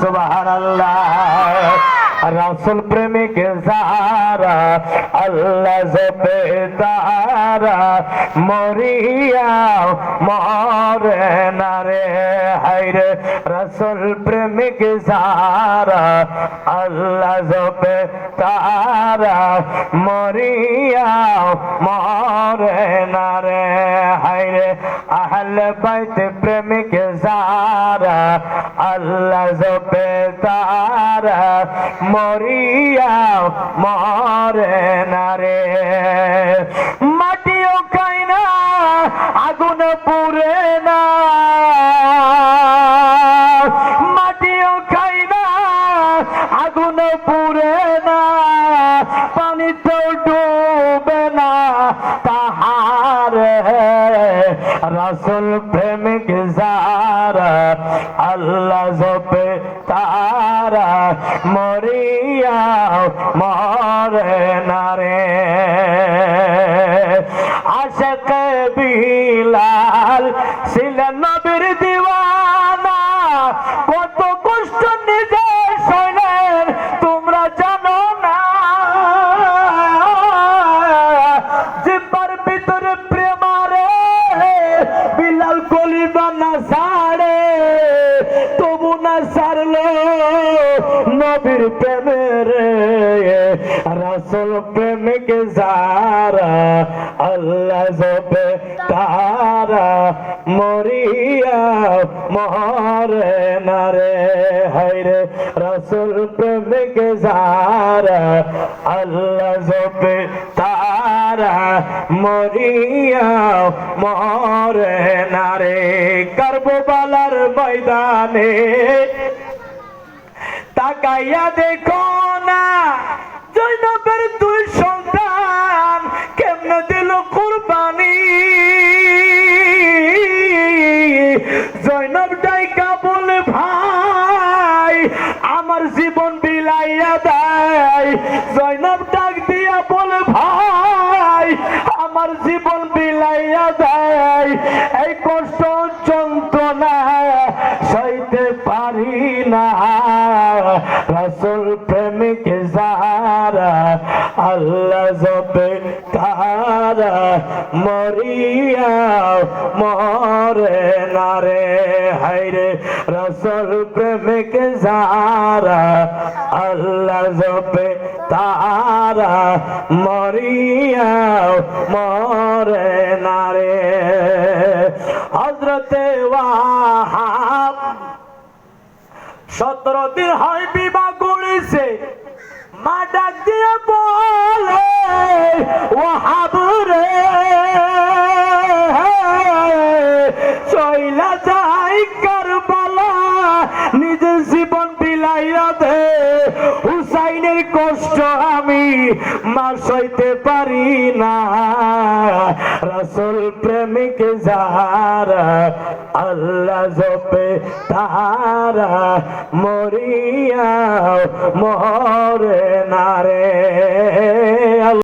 সুবহানাল্লাহ। রাসূল প্রেমিক যারা আল্লাহ জপে তারা মরিয়া মরে না রে হায়রে। রাসূল প্রেমিক যারা আল্লাহ জপে তারা মরিয়া মরে না রে হায়রে। আহলে বাইত প্রেমিক যারা আল্লাহ জপে তারা মরিয়া মরে না রে। মাটিও খায় না আগুন পুড়ে না, মাটিও খায় না আগুন পুড়ে না, পানিতেও ডুবে না তাহারে। রাসূল প্রেমিক যারা আল্লাহ জপে তারা মরিয়া মরে না রে। আশিক বিলাল ছিলেন নবীর দিওয়ানা, কত কষ্ট নিজে সইলেন তোমরা জানো না। জিব্বার ভিতরে প্রেমারে বিলাল কলিবা না ছাড়ে, তবু না ছাড়লো নবীর প্রেমের। রাসূল প্রেমিক যারা আল্লাহ জপে তারা মরিয়া মরে না রে হায়রে। রাসূল প্রেমিক যারা আল্লাহ জপে তারা মরিয়া মরে না রে। কারবালার ময়দানে তাকাইয়া দেখো না জৈনবের দুই সন্তান কেমনে দিল কুরবানি। জৈনব ডাইকা বলে ভাই আমার জীবন বিলাইয়া দেয়। জৈনব ডাক দিয়া বলে ভাই আমার জীবন বিলাইয়া দেয়। এই কষ্ট যন্ত্রণা সইতে পারি না। রাসূল প্রেমিক যারা আল্লাহ জপে তারা মরিয়া মরে না রে হায়রে। রাসূল প্রেমিক যারা আল্লাহ জপে তারা মরিয়া মরে না রে। হযরতে ওয়াহাব 17 দিন হয় বিবাহ করেছে, মা ডাক দিয়ে বলে ওয়াহাব রে চইলা যাই কারবালা, নিজের জীবন বিলাইয়া দে। হুসাইনের কষ্ট আমি মা সইতে পারি না। রাসূল প্রেমিক যারা আল্লাহ জপে তারা মরিয়া মরে না রে।